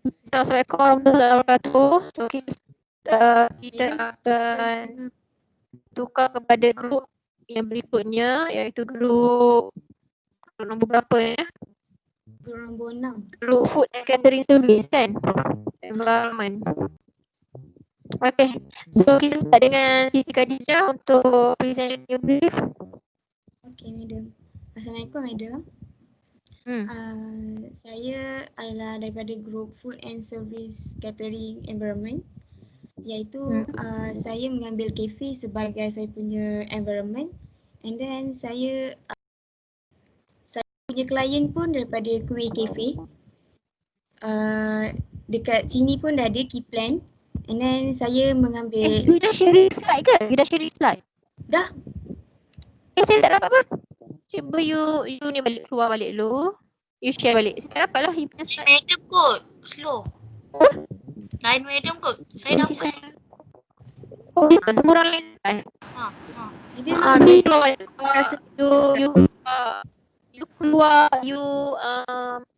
Assalamualaikum warahmatullahi wabarakatuh. So, kita akan tukar kepada grup yang berikutnya, iaitu grup nombor berapa ya? Grup nombor 6. Grup Food and Catering Service kan? Environment. Okay, so kita start dengan Siti Khadijah untuk present your brief. Okay, madam. Assalamualaikum, madam. Saya adalah daripada grup Food and Service Catering Environment, iaitu saya mengambil kafe sebagai saya punya environment, and then saya punya klien pun daripada kuih kafe. Dekat sini pun dah ada key plan, and then saya mengambil. You dah sharing slide ke? You dah sharing slide? Dah. Saya tak dapat apa? Cuba you ni keluar balik dulu. You share balik. Saya dapat lah you punya slide. Madam kot, slow. Lain madam kot, saya dapat. Oh, ya kan? Semua orang lain dapat? You keluar balik. You keluar, you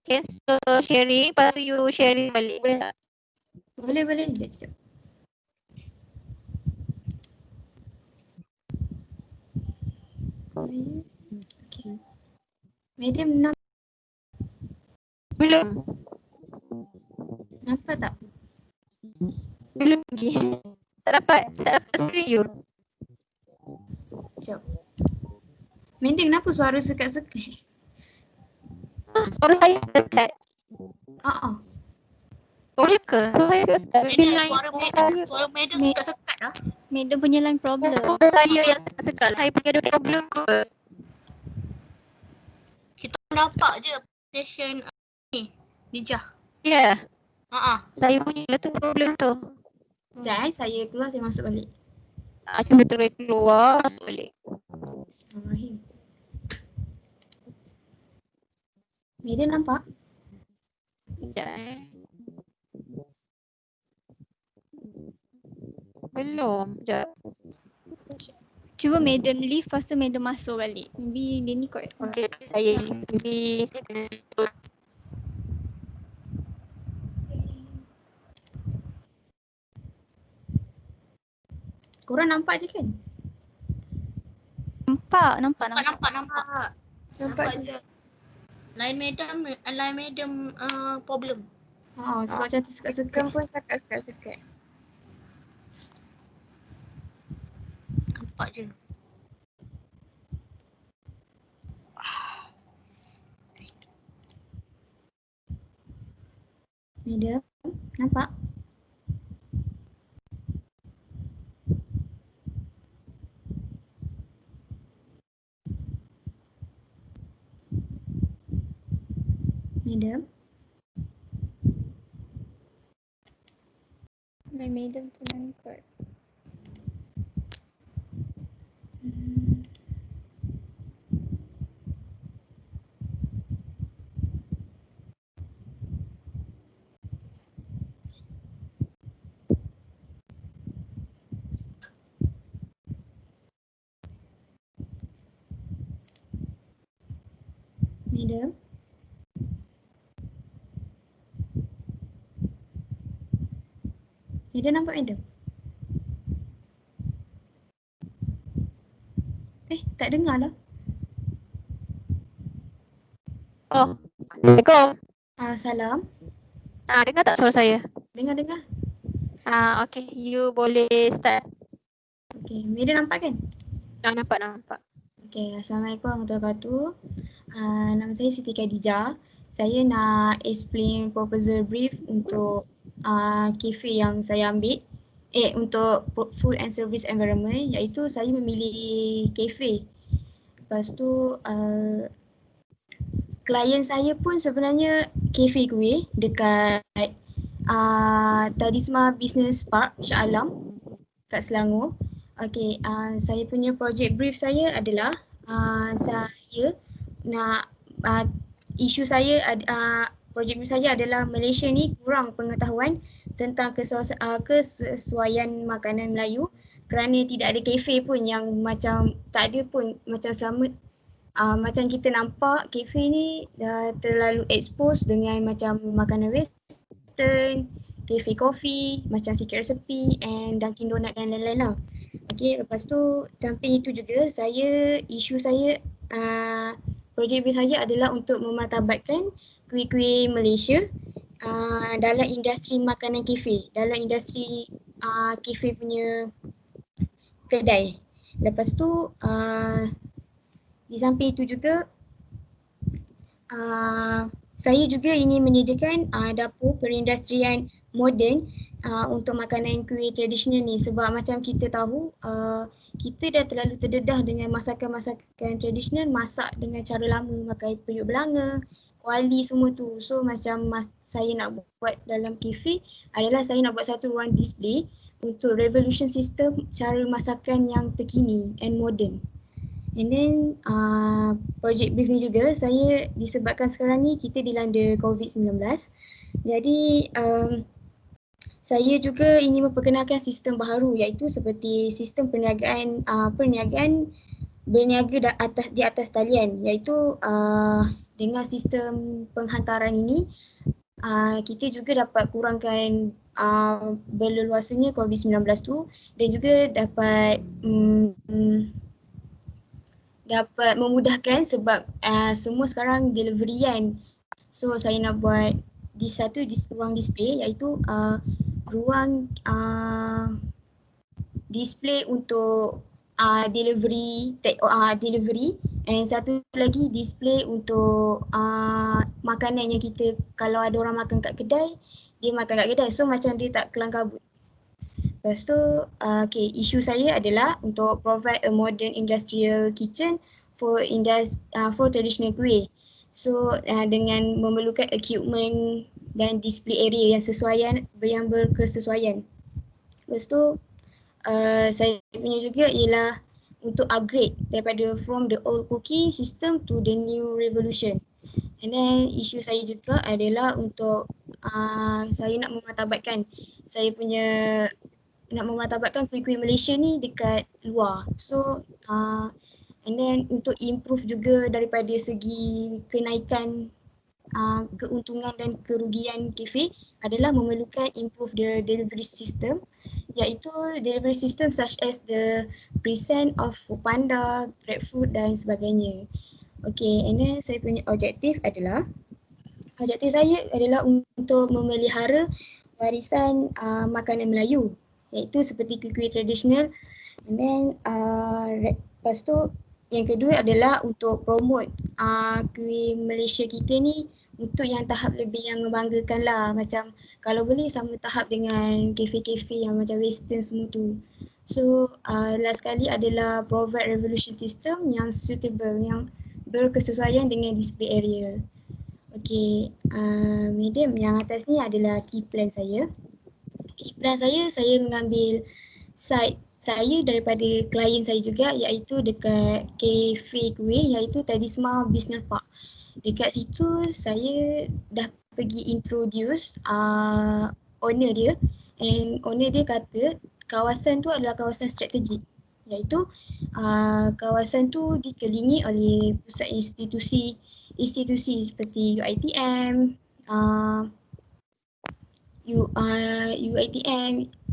cancel sharing, lepas tu you sharing balik. Boleh tak? Boleh. Sekejap. Okay. Madam Belum. nampak tak? Belum lagi. Tak dapat screen you. Sekejap. Madam kenapa suara sekat-sekat? Suara saya dekat. Boleh ke? Suara saya dekat. Suara madam sekat-sekat lah. Madam punya line problem. Saya yang sekat-sekat. Saya punya ada problem ke? Kita nampak je session ni, Dijah. Ya. Saya punya tu problem tu. Sekejap saya keluar, saya masuk balik. Cuba try keluar, masuk balik. Bismillahirrahmanirrahim. Madam nampak? Sekejap Belum, sekejap. Cuba madam leave, lepas tu madam masuk balik. Maybe dia ni kot. Okay, saya kena Korang nampak je kan? Nampak. Nampak je. Lain madam problem. Sebab macam sekat-sekat pun sekat-sekat. Nampak je. Madam, nampak? Madam? Line madam pun angkat. Madam? Madam nampak madam? Tak dengar lah. Assalamualaikum. Salam. Dengar tak suara saya? Dengar. Okay, you boleh start. Okay, madam nampak kan? Nampak. Okay, Assalamualaikum warahmatullahi wabarakatuh. Nama saya Siti Khadijah. Saya nak explain proposal brief untuk kafe yang saya ambil. Untuk food and service environment, iaitu saya memilih kafe. Lepas tu klien saya pun sebenarnya kafe kuih dekat Tadisma Business Park Shah Alam kat Selangor. Okay, saya punya project brief saya adalah saya nak isu saya project brief saya adalah Malaysia ni kurang pengetahuan tentang kesesuaian makanan Melayu kerana tidak ada kafe pun yang macam tak ada pun macam selama macam kita nampak kafe ni dah terlalu expose dengan macam makanan waste Western, cafe coffee, macam Secret Recipe and Dunkin Donut dan lain-lain lah. Okay, lepas tu samping itu juga isu saya projek brief saya adalah untuk memartabatkan kuih-kuih Malaysia dalam industri makanan kafe, dalam industri kafe punya kedai. Lepas tu di samping itu juga saya juga ingin menyediakan dapur perindustrian moden untuk makanan kuih tradisional ni, sebab macam kita tahu kita dah terlalu terdedah dengan masakan-masakan tradisional, masak dengan cara lama, pakai periuk belanga, kuali semua tu. So macam saya nak buat dalam kafe adalah saya nak buat satu ruang display untuk revolution system cara masakan yang terkini and modern. And then project brief ni juga saya disebabkan sekarang ni kita dilanda COVID-19. Jadi saya juga ingin memperkenalkan sistem baharu, iaitu seperti sistem perniagaan berniaga di atas talian, iaitu dengan sistem penghantaran ini kita juga dapat kurangkan berleluasanya COVID-19 tu, dan juga dapat memudahkan sebab semua sekarang deliverian. So saya nak buat di ruang display, iaitu ruang display untuk delivery and satu lagi display untuk makanan yang kita, kalau ada orang makan kat kedai, dia makan kat kedai, so macam dia tak kelang kabut. Lepas tu isu saya adalah untuk provide a modern industrial kitchen for traditional kuih. So dengan memerlukan equipment dan display area yang berkesesuaian. Lepas tu saya punya juga ialah untuk upgrade daripada from the old cooking system to the new revolution. And then isu saya juga adalah untuk saya nak memartabatkan kuih-kuih Malaysia ni dekat luar. So and then untuk improve juga daripada segi kenaikan keuntungan dan kerugian kafe adalah memerlukan improve the delivery system, iaitu delivery system such as the present of Foodpanda, GrabFood dan sebagainya. Okay, and then saya punya objektif saya adalah untuk memelihara warisan makanan Melayu, iaitu seperti kuih-kuih tradisional. And then lepas tu yang kedua adalah untuk promote kuih Malaysia kita ni untuk yang tahap lebih yang membanggakan lah, macam kalau boleh sama tahap dengan kafe-kafe yang macam western semua tu. So last sekali adalah provide revolution system yang suitable, yang berkesesuaian dengan display area. Okay, medium yang atas ni adalah key plan saya. Key plan saya mengambil site saya daripada klien saya juga, iaitu dekat kafe kuih, iaitu Tadisma Business Park. Dekat situ saya dah pergi introduce owner dia, and owner dia kata kawasan tu adalah kawasan strategik, iaitu kawasan tu dikelilingi oleh pusat institusi seperti UiTM,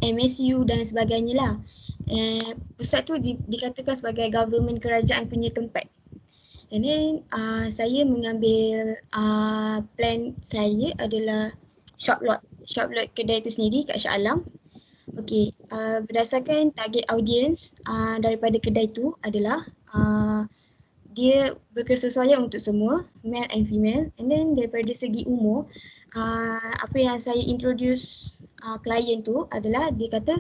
MSU dan sebagainya lah. Pusat tu dikatakan sebagai government kerajaan punya tempat. And then saya mengambil plan saya adalah shop lot kedai tu sendiri kat Shah Alam. Okay, berdasarkan target audience daripada kedai tu adalah dia berkesesuaian untuk semua, male and female. And then daripada segi umur, apa yang saya introduce klien tu adalah dia kata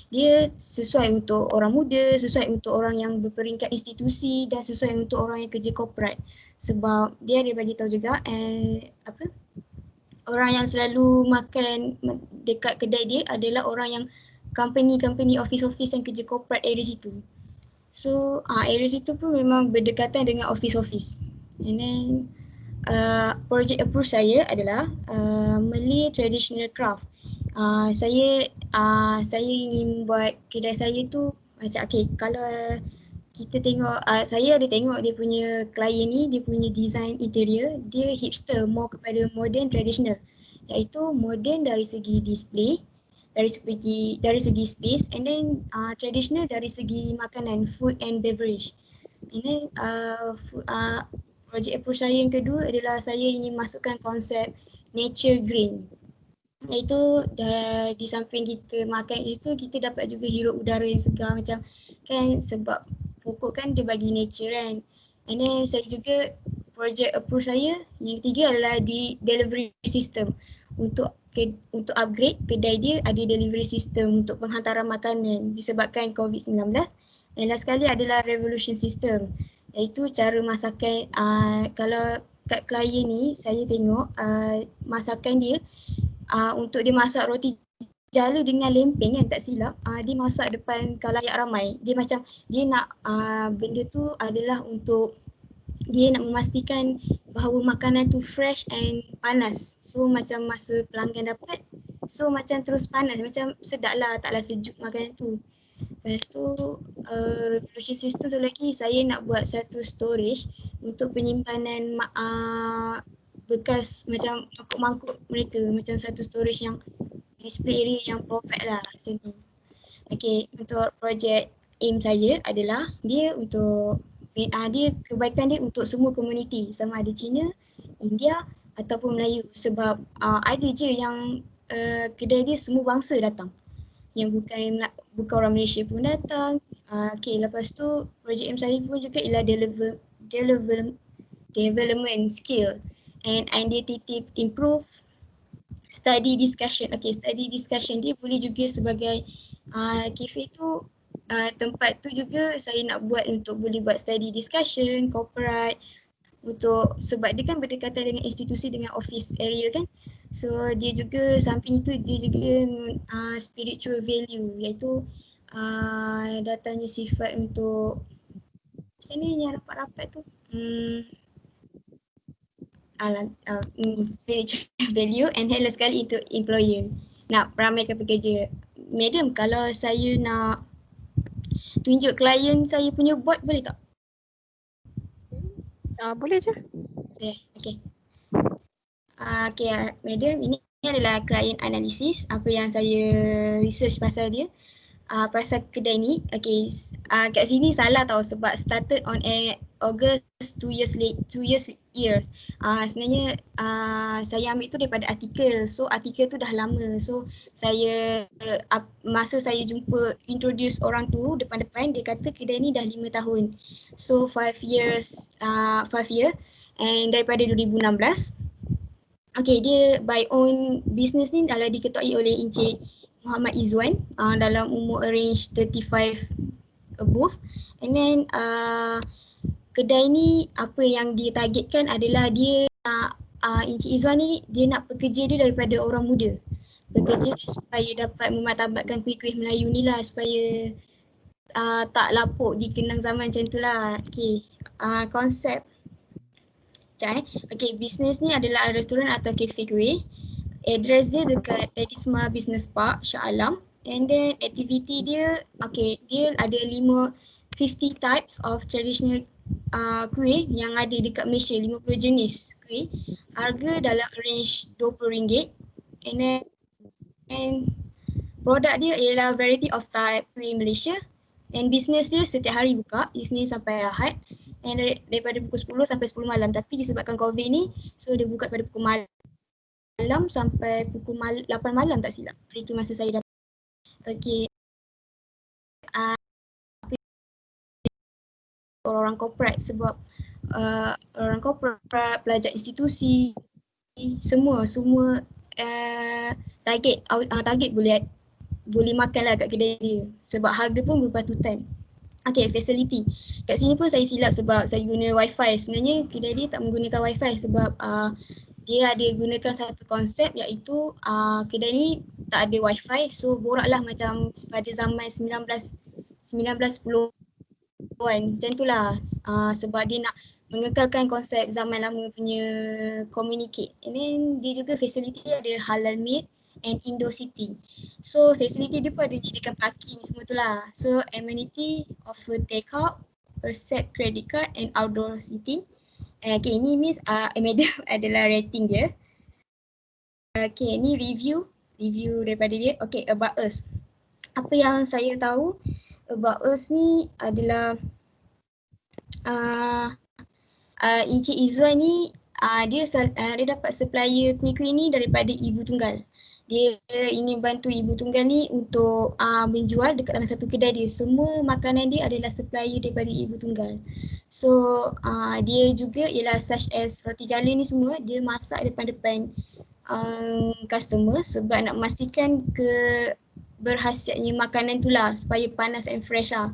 dia sesuai untuk orang muda, sesuai untuk orang yang berperingkat institusi dan sesuai untuk orang yang kerja korporat. Sebab dia ada bagi tahu juga orang yang selalu makan dekat kedai dia adalah orang yang company office yang kerja korporat area situ. So area situ pun memang berdekatan dengan office. And then project approach saya adalah Malay Traditional Craft. Saya ingin buat kedai saya tu macam kalau kita tengok, saya ada tengok dia punya klien ni, dia punya design interior, dia hipster, more kepada modern traditional. iaitu moden dari segi display, dari segi space, and then traditional dari segi makanan, food and beverage. And then project approach saya yang kedua adalah saya ingin masukkan konsep nature green, iaitu di samping kita makan itu kita dapat juga hirup udara yang segar macam kan, sebab pokok kan dia bagi nature kan. And then saya juga project approach saya yang ketiga adalah di delivery system. Untuk upgrade kedai dia ada delivery system untuk penghantaran makanan disebabkan COVID-19. Dan last sekali adalah revolution system, iaitu cara masakan. Kalau kat klien ni saya tengok masakan dia untuk dia masak roti jala dengan lempeng kan, tak silap dia masak depan khalayak ramai. Dia macam dia nak benda tu adalah untuk dia nak memastikan bahawa makanan tu fresh and panas. So macam masa pelanggan dapat, so macam terus panas, macam sedap lah, taklah sejuk makanan tu. Lepas tu revolution system tu lagi, saya nak buat satu storage untuk penyimpanan bekas macam mangkuk-mangkuk mereka, macam satu storage yang display area yang perfect lah macam tu. Okay, untuk projek aim saya adalah dia untuk dia kebaikan dia untuk semua komuniti, sama ada Cina, India ataupun Melayu, sebab ada je yang kedai dia semua bangsa datang, yang bukan orang Malaysia pun datang. Okay, lepas tu projek aim saya pun juga ialah development skill and identity improve study discussion. Okay, study discussion dia boleh juga sebagai cafe tu, tempat tu juga saya nak buat untuk boleh buat study discussion, corporate, untuk sebab dia kan berdekatan dengan institusi, dengan office area kan. So dia juga samping itu dia juga spiritual value, iaitu datangnya sifat untuk macam ni yang rapat-rapat tu, spiritual value, and last sekali itu employer, nak meramaikan pekerja. Madam, kalau saya nak tunjuk klien saya punya bot boleh tak? Boleh je. Okay. Madam, ini adalah klien analisis, apa yang saya research pasal dia. Pasal kedai ni, okay, kat sini salah tau sebab started on August 2 years. Sebenarnya saya ambil tu daripada artikel, so artikel tu dah lama. So saya masa saya jumpa introduce orang tu depan-depan, dia kata kedai ni dah 5 tahun. So 5 year, and daripada 2016. Okay, dia by own business ni adalah diketuai oleh Encik Muhammad Izzuan dalam umur range 35 above. And then kedai ni apa yang dia targetkan adalah dia Encik Izzuan ni dia nak pekerja dia daripada orang muda. Pekerja dia supaya dapat memartabatkan kuih-kuih Melayu ni lah, supaya tak lapuk di kenang zaman macam tu lah. Okay, konsep. Okay, bisnes ni adalah restoran atau cafe kuih. Address dia dekat Tedisma Business Park, Shah Alam. And then aktiviti dia, okay, dia ada 50 types of traditional kuih yang ada dekat Malaysia, 50 jenis kuih. Harga dalam range RM20. And produk dia ialah variety of type kuih Malaysia. And business dia setiap hari buka, Isnin sampai Ahad. And daripada pukul 10 sampai 10 malam. Tapi disebabkan COVID ni, so dia buka pada pukul malam sampai pukul 8 malam tak silap. Hari tu masa saya datang. Okay. Orang corporate, sebab orang corporate, pelajar institusi, semua target boleh makan lah kat kedai dia, sebab harga pun berpatutan. Okay, facility. Kat sini pun saya silap sebab saya guna wifi. Sebenarnya kedai dia tak menggunakan wifi sebab dia ada gunakan satu konsep, iaitu kedai ni tak ada wifi. So boraklah macam pada zaman 1910-an macam tu lah, sebab dia nak mengekalkan konsep zaman lama punya communicate. And then dia juga facility dia ada halal made and indoor seating. So facility dia pun ada jadikan parking semua tu lah. So amenity offer take out, accept credit card and outdoor seating. Okay, ini means madam adalah rating dia. Okay, ni review daripada dia. Okay, about us. Apa yang saya tahu about us ni adalah Encik Izzuan ni dia dapat supplier kuih-kuih ni daripada ibu tunggal. Dia ingin bantu ibu tunggal ni untuk menjual dekat dalam satu kedai dia. Semua makanan dia adalah supplier daripada ibu tunggal. So dia juga ialah such as roti jala ni semua dia masak depan-depan customer sebab nak memastikan berhasiatnya makanan tu lah supaya panas and fresh lah.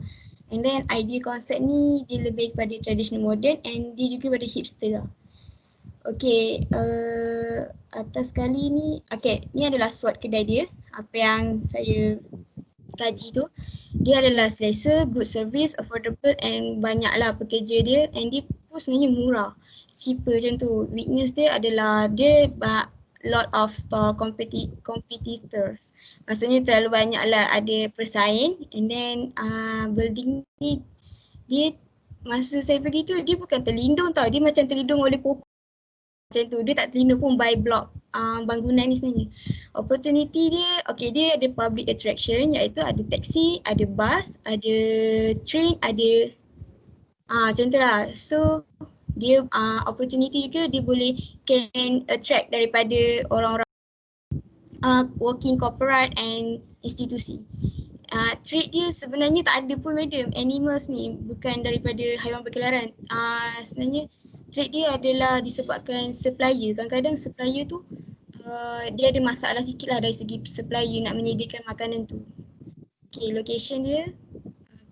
And then idea konsep ni dia lebih kepada traditional modern and dia juga pada hipster lah. Okay, atas sekali ni, okay, ni adalah SWOT kedai dia. Apa yang saya kaji tu, dia adalah selesa, good service, affordable and banyaklah pekerja dia and dia pun sebenarnya murah, cheaper macam tu. Weakness dia adalah dia lot of store competitors. Maksudnya terlalu banyak lah ada persaing and then building ni dia masa saya pergi tu dia bukan terlindung tau, dia macam terlindung oleh pokok macam tu, dia tak terlindung pun by block bangunan ni sebenarnya. Opportunity dia, okay, dia ada public attraction iaitu ada taxi, ada bus, ada train, ada macam tu lah. So dia opportunity juga dia boleh can attract daripada orang-orang working corporate and institusi. Trade dia sebenarnya tak ada pun madam, animals ni bukan daripada haiwan berkeliaran. Sebenarnya trade dia adalah disebabkan supplier. Kadang-kadang supplier tu dia ada masalah sikit lah dari segi supplier nak menyediakan makanan tu. Okay, location dia.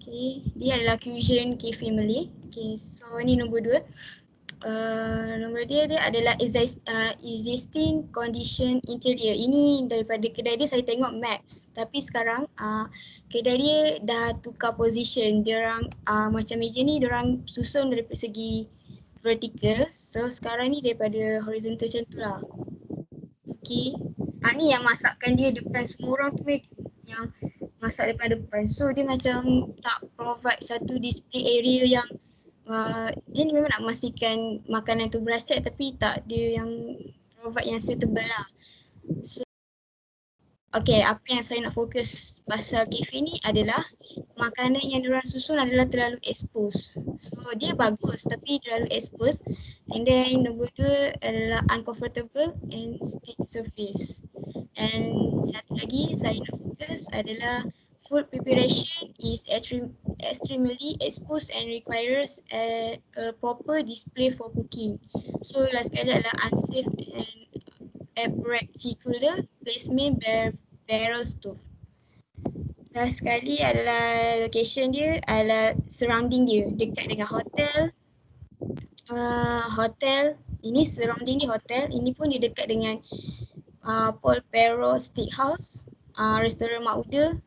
Okay, dia adalah Cusion Cafe Malay. Okay, so ni nombor 2. Nombor dia adalah existing condition interior. Ini daripada kedai dia saya tengok maps. Tapi sekarang kedai dia dah tukar position. Diorang macam meja ni diorang susun dari segi vertical. So sekarang ni daripada horizontal macam tu lah. Okay. Ni yang masakan dia depan semua orang tu yang masak depan. So dia macam tak provide satu display area yang dia ni memang nak memastikan makanan tu berhasiat tapi tak dia yang provide yang suitable lah. So, okay, apa yang saya nak fokus pasal cafe ni adalah makanan yang diorang susun adalah terlalu expose. So dia bagus tapi terlalu expose. And then nombor 2 adalah uncomfortable and stick surface. And satu lagi saya nak fokus adalah food preparation is extremely exposed and requires a proper display for cooking. So last sekali adalah unsafe and practical placement barrel stove. Last sekali adalah location dia adalah surrounding dia dekat dengan hotel. Hotel ini surrounding dia hotel. Ini pun dia dekat dengan Paul Pero Steakhouse, restoran Mak Uda.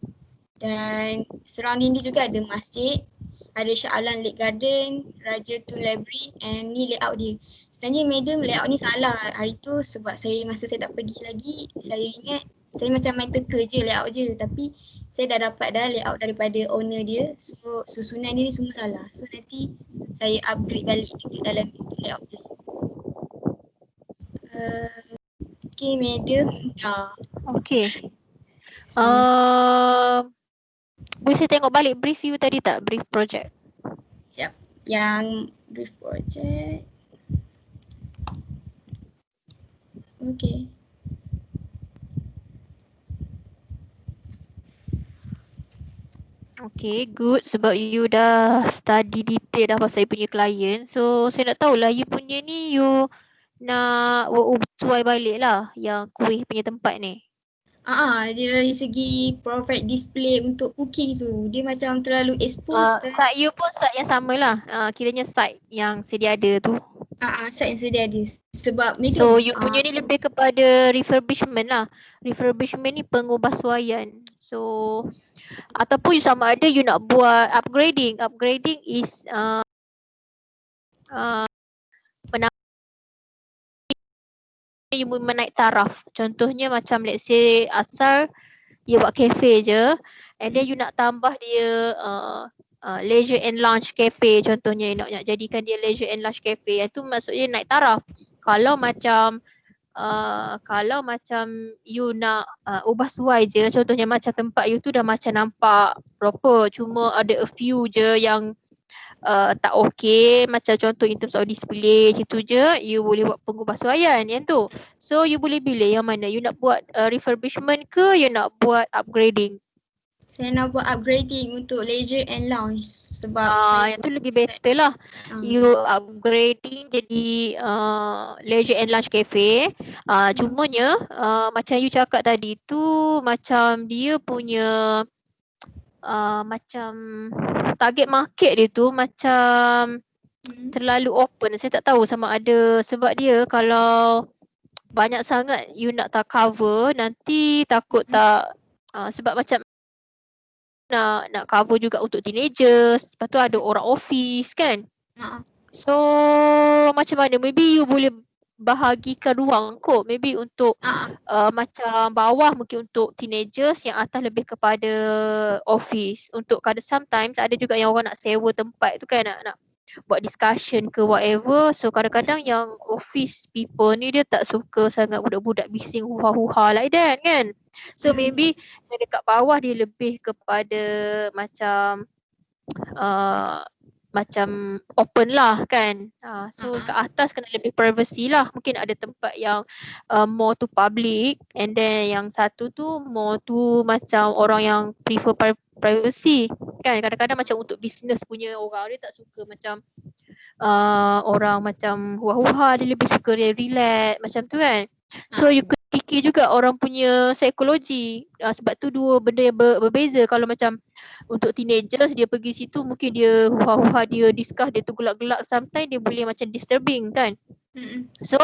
Dan surrounding dia juga ada masjid, ada Shah Alam Lake Garden, Raja Tun Library and ni layout dia. Sebenarnya madam layout ni salah hari tu sebab masa saya tak pergi lagi, saya ingat saya macam main teka je layout je tapi saya dah dapat dah layout daripada owner dia. So susunan dia ni semua salah. So nanti saya upgrade balik dekat dalam layout dia. Okay madam, dah. Okay. Boleh saya tengok balik brief you tadi tak? Brief project. Siap. Yang brief project. Okay. Okay, good. Sebab you dah study detail dah pasal you punya client. So, saya nak tahulah you punya ni you nak sesuai balik lah yang kuih punya tempat ni. Dia dari segi provide display untuk cooking tu, dia macam terlalu expose. Site you pun site yang sama lah. Kiranya site yang sedia ada tu. Site yang sedia ada. Sebab So, you punya ni lebih kepada refurbishment lah. Refurbishment ni pengubahsuaian. So, ataupun you sama ada you nak buat upgrading. Upgrading is you menaik taraf. Contohnya macam let's say asal you buat cafe je and then you nak tambah dia leisure and lounge cafe contohnya, you nak jadikan dia leisure and lounge cafe. Itu maksudnya naik taraf. Kalau macam kalau macam you nak ubah suai je, contohnya macam tempat you tu dah macam nampak proper, cuma ada a few je yang tak okay, macam contoh in terms of display macam tu je, you boleh buat pengubahsuaian yang tu. So you boleh pilih yang mana, you nak buat refurbishment ke you nak buat upgrading. Saya nak buat upgrading untuk leisure and lounge sebab saya Yang tu lagi better lah. You upgrading jadi leisure and lunch cafe. Cumanya macam you cakap tadi tu, macam dia punya macam target market dia tu macam terlalu open. Saya tak tahu sama ada sebab dia kalau banyak sangat you nak tak cover, nanti takut tak sebab macam nak cover juga untuk teenagers, lepas tu ada orang office kan. So macam mana, maybe you boleh bahagikan ruang kot, maybe untuk macam bawah mungkin untuk teenagers, yang atas lebih kepada office. Untuk kadang sometimes ada juga yang orang nak sewa tempat tu kan, nak buat discussion ke whatever. So kadang-kadang yang office people ni dia tak suka sangat budak-budak bising huha-huha like that kan. So maybe yang dekat bawah dia lebih kepada macam macam open lah kan. So kat atas kena lebih privacy lah. Mungkin ada tempat yang more to public, and then yang satu tu more to macam orang yang prefer privacy kan. Kadang-kadang macam untuk business punya orang, dia tak suka macam orang macam huha-huha, dia lebih suka dia relax macam tu kan. So you kena fikir juga orang punya psikologi. Sebab tu dua benda yang berbeza. Kalau macam untuk teenagers, dia pergi situ mungkin dia huha-huha, dia discuss, dia tu gelak-gelak, sometimes dia boleh macam disturbing kan. So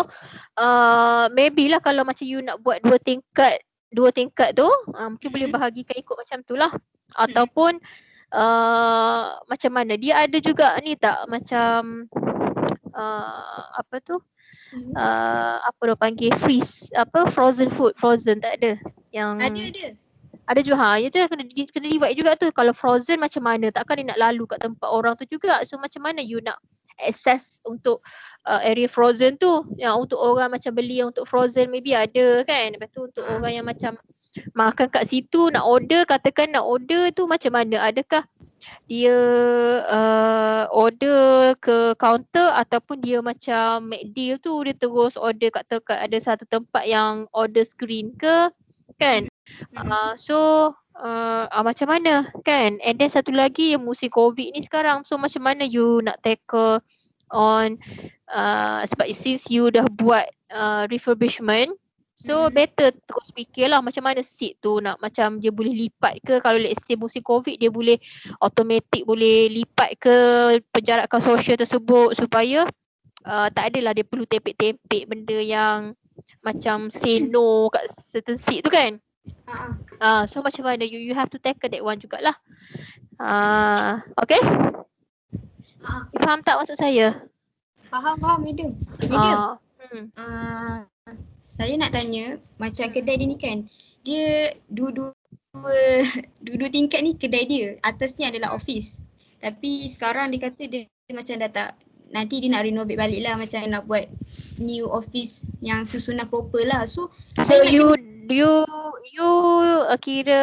maybe lah kalau macam you nak buat dua tingkat tu, mungkin boleh bahagikan ikut macam tu lah. Ataupun macam mana, dia ada juga ni tak macam apa tu, apa dia panggil, freeze, frozen food, frozen tak ada yang ada juga. Ya tu kena divide juga tu. Kalau frozen macam mana, takkan dia nak lalu kat tempat orang tu juga. So macam mana you nak access untuk area frozen tu. Yang untuk orang macam beli yang untuk frozen maybe ada kan. Lepas tu untuk orang yang macam makan kat situ nak order, katakan nak order tu macam mana, adakah dia order ke kaunter ataupun dia macam make deal tu, dia terus order kat ada satu tempat yang order screen ke kan. So macam mana kan. And then satu lagi yang musim COVID ni sekarang, so macam mana you nak tackle on sebab since you dah buat refurbishment, so better terus fikirlah macam mana seat tu nak macam dia boleh lipat ke. Kalau let's say musim COVID, dia boleh automatic boleh lipat ke penjarakan sosial tersebut, supaya tak adalah dia perlu tempik-tempik benda yang macam say no kat certain seat tu kan. So macam mana you have to tackle that one jugalah. Okay? You faham tak maksud saya? Faham madam. Saya nak tanya, macam kedai dia ni kan, dia dua tingkat ni kedai dia, atas ni adalah office. Tapi sekarang dia kata dia macam dah tak, nanti dia nak renovate balik lah, macam nak buat new office yang susunan proper lah. So you kira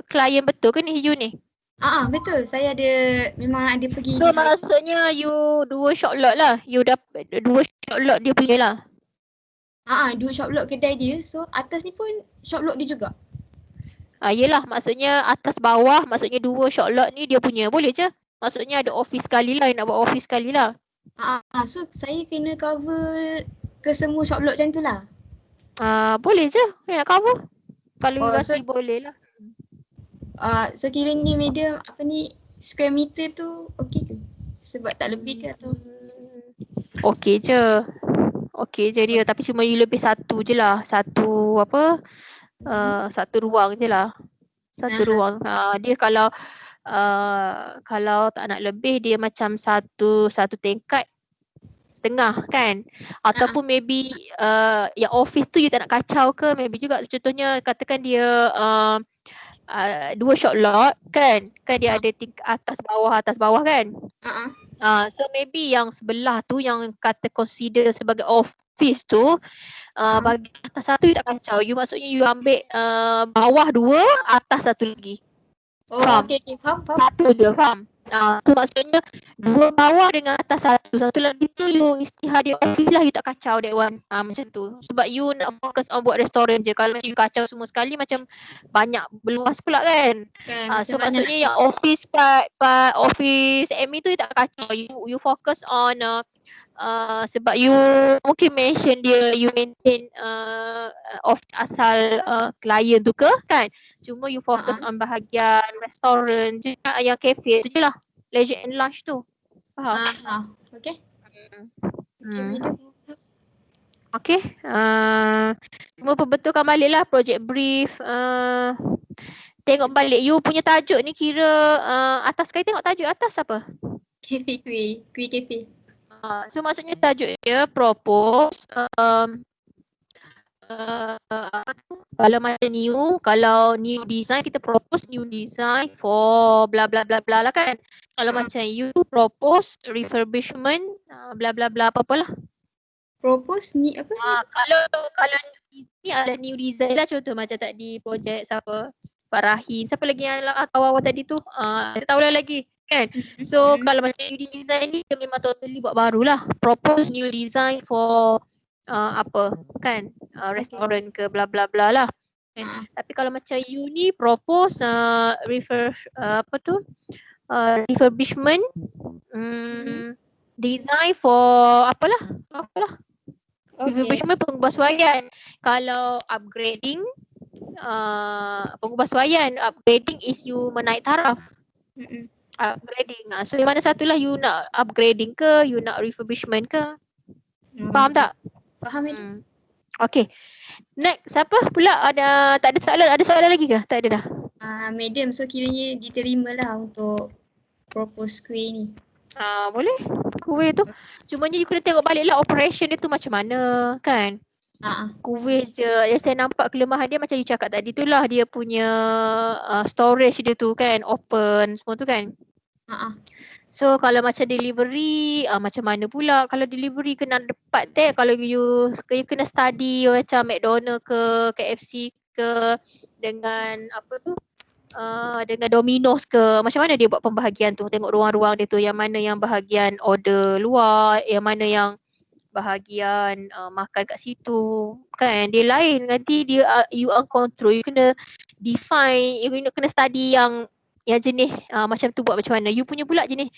klien betul ke ni you ni? Betul. Saya memang ada pergi. So maksudnya you dua shop lot lah. You dapat dua shop lot dia punya lah. Dua shop lot kedai dia. So atas ni pun shop lot dia juga. Yelah, maksudnya atas bawah, maksudnya dua shop lot ni dia punya. Boleh je. Maksudnya ada office sekali lah, nak buat office sekali lah. So saya kena cover ke semua shop lot macam tu lah. Boleh je. Nak cover. Kalau you rasa boleh lah. So kiranya madam square meter tu okey ke? Sebab tak lebih ke atau? Okey je. Okey je dia, tapi cuma you lebih satu je lah. Satu ruang je lah. Satu ruang. Dia kalau tak nak lebih, dia macam satu tingkat setengah kan. Ataupun maybe yang office tu you tak nak kacau ke, maybe juga contohnya katakan dia dua shop lot kan dia ada tingkat atas bawah kan. So maybe yang sebelah tu yang kata consider sebagai office tu, bagi atas satu you tak kacau. You maksudnya you ambil bawah dua, atas satu lagi. Oh, Faham? okay, faham. Satu je, faham? Tu maksudnya dua bawah dengan atas satu. Satu lagi tu you istihad di office lah, you tak kacau that one. Macam tu. Sebab you nak fokus on buat restoran je. Kalau macam you kacau semua sekali macam banyak berluas pula kan. So maksudnya yang office part office admin tu you tak kacau. You focus on sebab you mungkin mention dia you maintain of asal klien tu ke kan. Cuma you fokus on bahagian restoran je, yang cafe tu je lah. Leisure and lunch tu. Faham? Okay. Okay. Cuma perbetulkan balik lah project brief. Tengok balik you punya tajuk ni kira atas sekali tengok tajuk atas apa? Cafe kuih cafe. So maksudnya tajuk dia propose kalau macam kalau new design kita propose new design for bla bla bla bla lah kan. Kalau macam you propose refurbishment bla bla bla apa-apalah. Propose ni apa? Kalau ni adalah new design lah, contoh macam tadi projek siapa? Pak Rahim. Siapa lagi yang kawan-kawan tadi tu? Saya tahulah lagi kan. So kalau macam new design ni dia memang totally buat barulah. Propose new design for apa kan? Restoran ke bla bla bla lah. Tapi kalau macam you ni propose refurbishment design for apalah. Refurbishment pengubahsuaian. Kalau upgrading pengubahsuaian, upgrading is you menaik taraf. Upgrading. So yang mana satulah you nak upgrading ke, you nak refurbishment ke? Faham tak? Faham ni. Okay. Next, siapa pula tak ada soalan? Ada soalan lagi ke? Tak ada dah. Madam, so kiranya diterima lah untuk propose kuih ni. Boleh. Kuih tu. Cumanya you kena tengok balik lah operation dia tu macam mana kan. Kuih je. Yang saya nampak kelemahan dia macam you cakap tadi tu lah. Dia punya storage dia tu kan. Open semua tu kan. So kalau macam delivery macam mana pula. Kalau delivery kena dapat kalau you kena study macam McDonald ke KFC ke dengan apa tu dengan Domino's ke, macam mana dia buat pembahagian tu. Tengok ruang-ruang dia tu, yang mana yang bahagian order luar, yang mana yang bahagian makan kat situ kan. Dia lain nanti dia you on control. You kena define, you kena study yang jenis macam tu buat macam mana. You punya pula jenis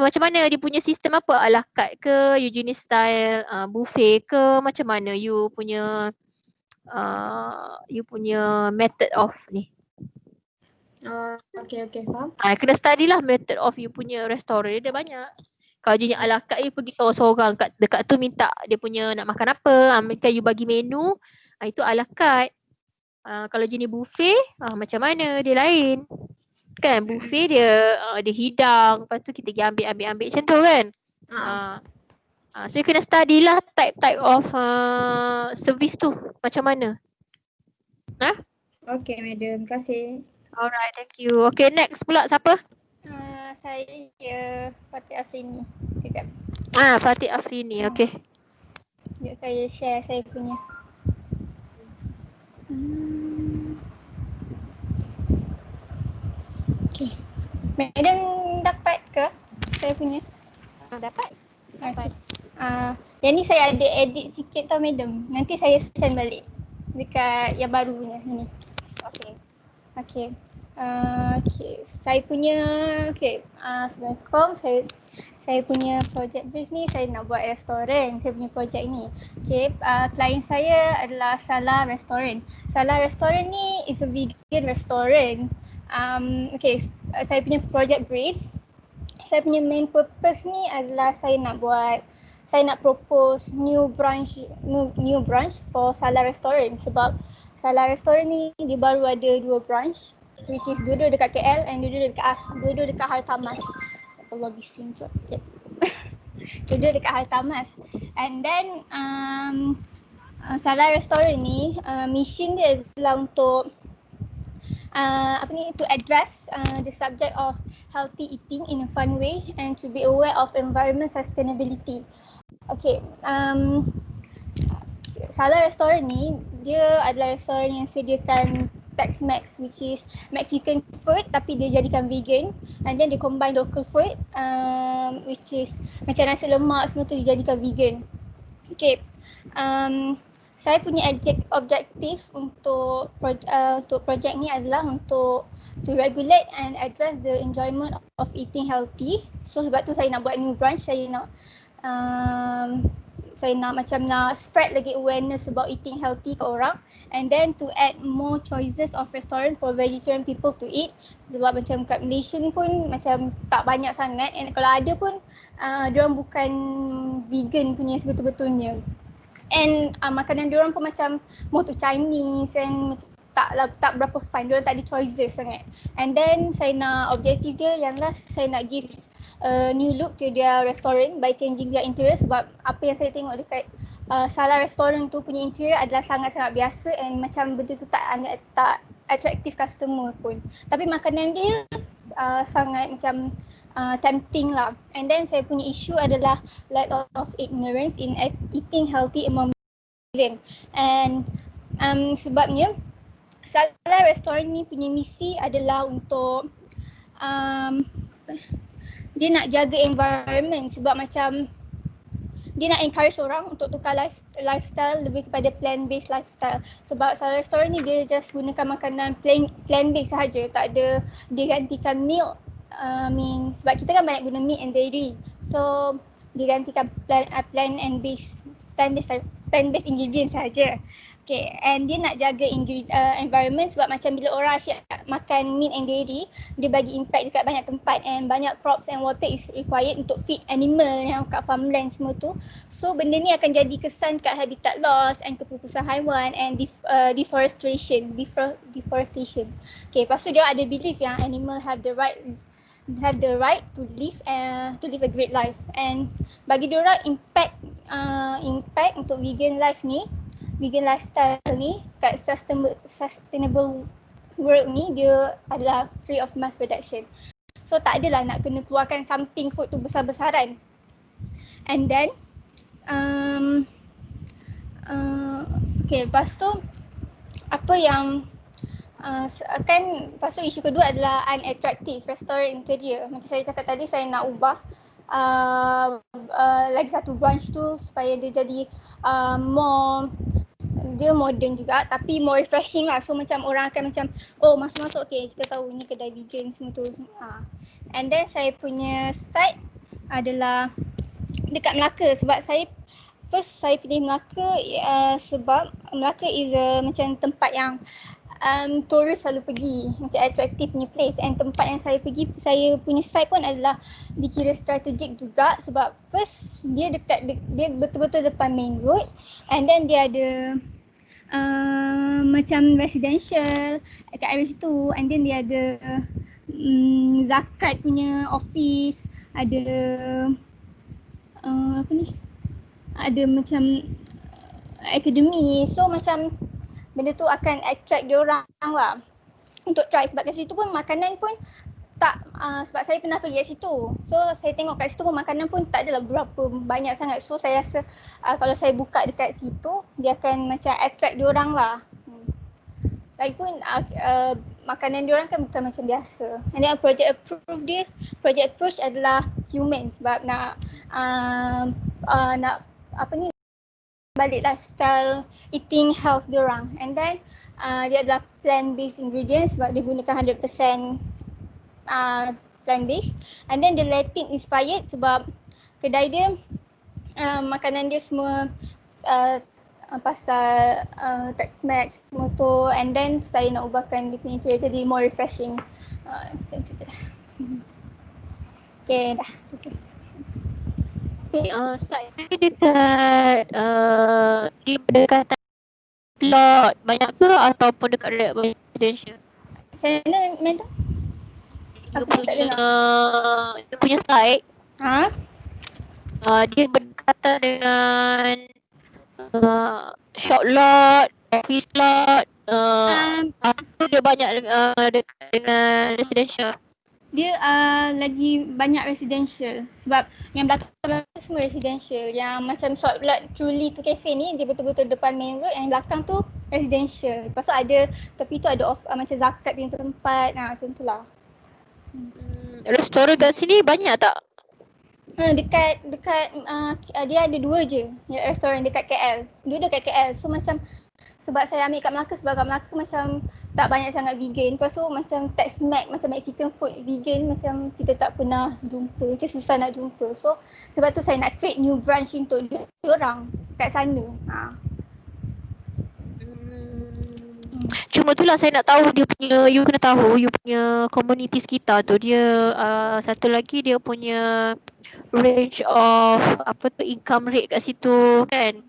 macam mana, dia punya sistem apa, a la carte ke, you jenis style buffet ke, macam mana you punya method of ni. Okay, faham. Kena study lah method of you punya restoran. Dia banyak. Kalau jenis ala carte you pergi seorang-seorang dekat tu minta dia punya nak makan apa, kan you bagi menu, itu ala carte. Kalau jenis buffet macam mana, dia lain. Kan buffet dia hidang, lepas tu kita pergi ambil macam tu kan. So you kena study lah type of service tu macam mana. Okay madam, terima kasih. Alright, thank you. Okay, next pula siapa? Saya Fatih Afrini. Sekejap. Fatih Afrini, okay. Sekejap saya share saya punya. Okay. Madam dapat ke saya punya? Dapat. Okay. Yang ni saya ada edit sikit tau madam. Nanti saya send balik dekat yang baru punya ni. Okay. Saya punya Assalamualaikum. Saya punya project brief ni, saya nak buat restoran. Saya punya projek ni. Klien saya adalah Salah Restaurant. Salah Restaurant ni is a vegan restaurant. Saya punya project brief. Saya punya main purpose ni adalah saya nak propose new branch for Salah Restaurant, sebab Salah Restaurant ni dia baru ada 2 branch, which is dua-dua dekat KL and dua-dua dekat Hartamas. Allah bising tu. Dua-dua dekat Hartamas. And then Salah Restaurant ni mission dia adalah untuk to address the subject of healthy eating in a fun way and to be aware of environment sustainability. Okay, Salah Restaurant ni dia adalah restoran yang sediakan Tex-Mex, which is Mexican food tapi dia jadikan vegan, and then dia combine local food which is macam nasi lemak semua tu dijadikan vegan. Okay, saya punya objektif untuk projek ni adalah untuk to regulate and address the enjoyment of eating healthy. So sebab tu saya nak buat new branch, saya nak spread lagi awareness about eating healthy ke orang, and then to add more choices of restaurant for vegetarian people to eat. Sebab macam kat Malaysia ni pun macam tak banyak sangat, and kalau ada pun diorang bukan vegan punya sebetul-betulnya. And makanan diorang pun macam more to Chinese and macam tak berapa fun, diorang tak ada choices sangat. And then saya nak objektif dia yang last, saya nak give new look to their restaurant by changing their interior. Sebab apa yang saya tengok dekat Salah Restaurant tu punya interior adalah sangat-sangat biasa and macam benda tu tak attractive customer pun. Tapi makanan dia sangat macam tempting lah. And then saya punya issue adalah lack of ignorance in eating healthy among Muslim. And sebabnya Salah Restaurant ni punya misi adalah untuk dia nak jaga environment, sebab macam dia nak encourage orang untuk tukar lifestyle lebih kepada plant-based lifestyle. Sebab Salah Restaurant ni dia just gunakan makanan plant-based sahaja, tak ada dia gantikan milk. Sebab kita kan banyak guna meat and dairy, so dia gantikan plant-based ingredients sahaja. Okay, and dia nak jaga environment sebab macam bila orang asyik makan meat and dairy, dia bagi impact dekat banyak tempat and banyak crops and water is required untuk feed animal yang kat farmland semua tu. So benda ni akan jadi kesan kat habitat loss and kepupusan haiwan and deforestation. Okay, lepas tu dia ada belief yang animal have the right to live a great life, and bagi diorang impact untuk vegan lifestyle ni kat sustainable world ni dia adalah free of mass production. So tak adalah nak kena keluarkan something food tu besar-besaran. And then okay, lepas tu apa yang lepas tu isu kedua adalah unattractive restaurant interior. Macam saya cakap tadi, saya nak ubah lagi satu branch tu supaya dia jadi dia modern juga tapi more refreshing lah. So macam orang akan macam masuk okay, kita tahu ni kedai vegan semua tu. And then saya punya site adalah dekat Melaka, sebab saya pilih Melaka sebab Melaka is macam tempat yang tourist selalu pergi, macam attractive punya place, and tempat yang saya pergi, saya punya site pun adalah dikira strategik juga sebab first dia betul-betul depan main road, and then dia ada macam residential dekat area situ, and then dia ada zakat punya office, ada ada macam akademi. So macam benda tu akan attract diorang lah untuk try, sebab kat situ pun makanan pun tak sebab saya pernah pergi kat situ. So saya tengok kat situ pun makanan pun tak adalah berapa banyak sangat. So saya rasa kalau saya buka dekat situ dia akan macam attract diorang lah. Lagipun makanan diorang kan bukan macam biasa. And then project approach adalah human sebab nak balik lifestyle eating health diorang. And then dia adalah plant-based ingredients sebab dia gunakan 100% plant-based. And then dia Latin inspired sebab kedai dia makanan dia semua pasal Tex-Mex semua tu. And then saya nak ubahkan dia punya interior jadi more refreshing. Macam tu je dah. Okay dah. Saya dekat di berdekatan lot banyak ke ataupun dekat residential? Macam mana Madam? Dia punya site dia berdekatan dengan shop lot, office lot, Dia banyak dekat dengan residential. Dia lagi banyak residential sebab yang belakang semua residential. Yang macam short block truly tu cafe ni dia betul-betul depan main road, yang belakang tu residential. Lepas tu ada tepi tu ada macam zakat punya tempat. Macam tu lah. Restoran kat sini banyak tak? Dekat dia ada 2 je restoran dekat KL. Dua dekat KL. So macam sebab saya ambil kat Melaka, sebab kat Melaka macam tak banyak sangat vegan. Lepas tu macam Tex Mex, macam Mexican food vegan macam kita tak pernah jumpa. Macam susah nak jumpa. So sebab tu saya nak create new branch untuk diorang kat sana. Cuma itulah saya nak tahu dia punya, you kena tahu you punya community sekitar tu. Dia satu lagi dia punya range of income rate kat situ kan.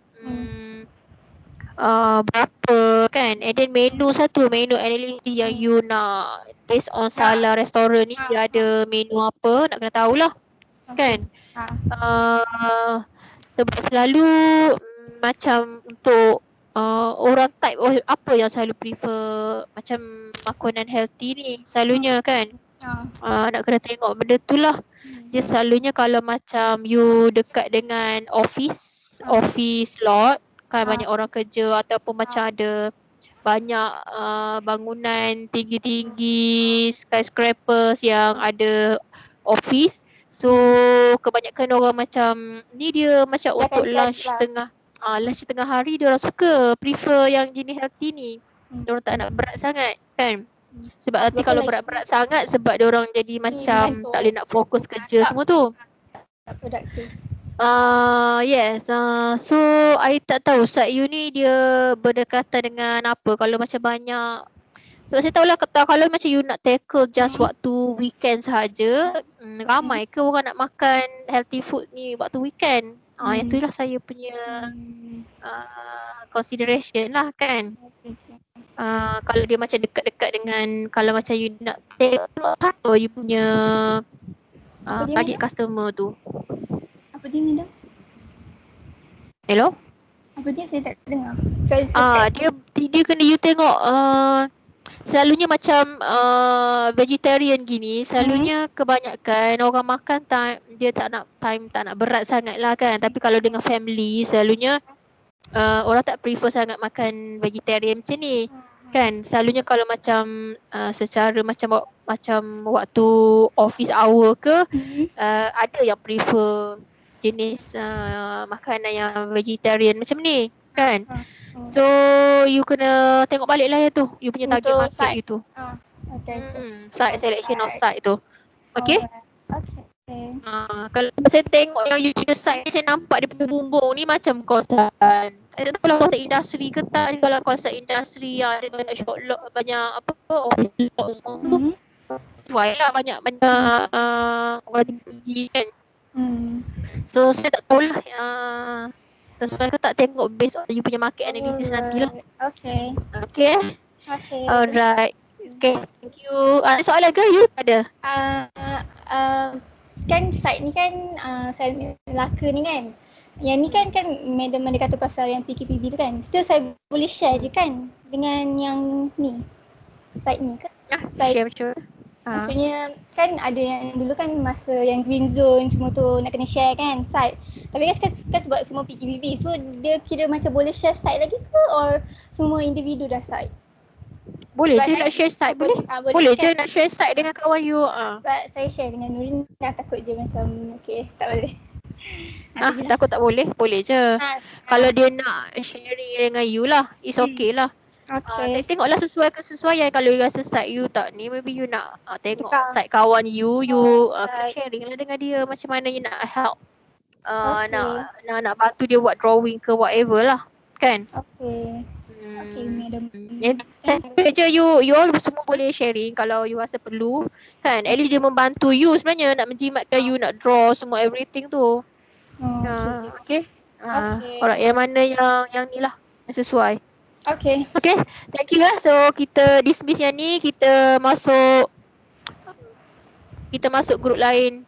Berapa kan, and then menu analysis yang you nak based on salah restoran ni dia ada menu apa, nak kena tahulah kan. Sebab selalu macam untuk orang type apa yang selalu prefer macam makanan healthy ni selalunya kan. Nak kena tengok benda tu lah. Dia selalunya kalau macam you dekat dengan office lot kan, banyak orang kerja ataupun macam ada banyak bangunan tinggi-tinggi skyscrapers yang ada office. So kebanyakan orang macam ni dia macam dia untuk lunch lah. Lunch tengah hari dia orang suka prefer yang jenis healthy ni. Dia orang tak nak berat sangat kan. Sebab nanti kalau berat-berat sangat sebab dia orang jadi macam tak boleh nak fokus kerja semua tu. Tak produktif. Yes. So I tak tahu site you ni dia berdekatan dengan apa. Kalau macam banyak, sebab saya tahulah kalau macam you nak tackle just waktu weekend sahaja, ramai ke orang nak makan healthy food ni waktu weekend. Yang tu lah saya punya consideration lah kan. Kalau dia macam dekat-dekat dengan, kalau macam you nak tengok apa you punya target customer tu. Apa dia ni dah? Hello? Apa dia, saya tak dengar. Dia kena you tengok selalunya macam vegetarian gini, selalunya kebanyakan orang makan dia tak nak berat sangat lah kan. Tapi kalau dengan family selalunya orang tak prefer sangat makan vegetarian macam ni kan. Selalunya kalau macam secara macam waktu office hour ke ada yang prefer jenis makanan yang vegetarian macam ni kan. So you kena tengok balik lah ya tu, you punya target untuk market you tu. Site selection of site tu. Okay. Kalau saya tengok yang you punya site ni, saya nampak dia punya bumbung ni macam kawasan, saya tak tahu lah kawasan industri ke tak. Kalau kawasan industri yang ada banyak shop lot, banyak office lot semua tu, sesuai lah banyak orang tinggi kan. So saya tak tahulah sesuai ke tak, tengok based on you punya market analysis nantilah. Okay. Alright. Okay, thank you. Ada soalan ke you ada? Kan site ni kan saya Melaka ni kan. Yang ni kan madam ada kata pasal yang PKPB tu kan. Still saya boleh share je kan dengan yang ni. Site ni kan. Share macam maksudnya kan ada yang dulu kan masa yang green zone semua tu nak kena share kan site. Tapi kan sebab semua PKPB, so dia kira macam boleh share site lagi ke, or semua individu dah site? Boleh je nak share site, boleh. Boleh je nak share site dengan kawan you. Sebab saya share dengan Nurin, dah takut je macam tak boleh. Takut tak boleh? Boleh je. Kalau dia nak sharing dengan you lah, it's okay lah. Tengoklah sesuai kesesuaian. Kalau you rasa site you tak ni, maybe you nak tengok site kawan you kena sharing lah dengan dia macam mana you nak help. Nak bantu dia buat drawing ke whatever lah kan. Okay madam. Je you all semua boleh sharing kalau you rasa perlu kan. At least dia membantu you sebenarnya nak menjimatkan you nak draw semua everything tu. Okay. Alright, yang mana yang ni lah yang sesuai. Okay, thank you lah. So kita dismiss yang ni, kita masuk group lain.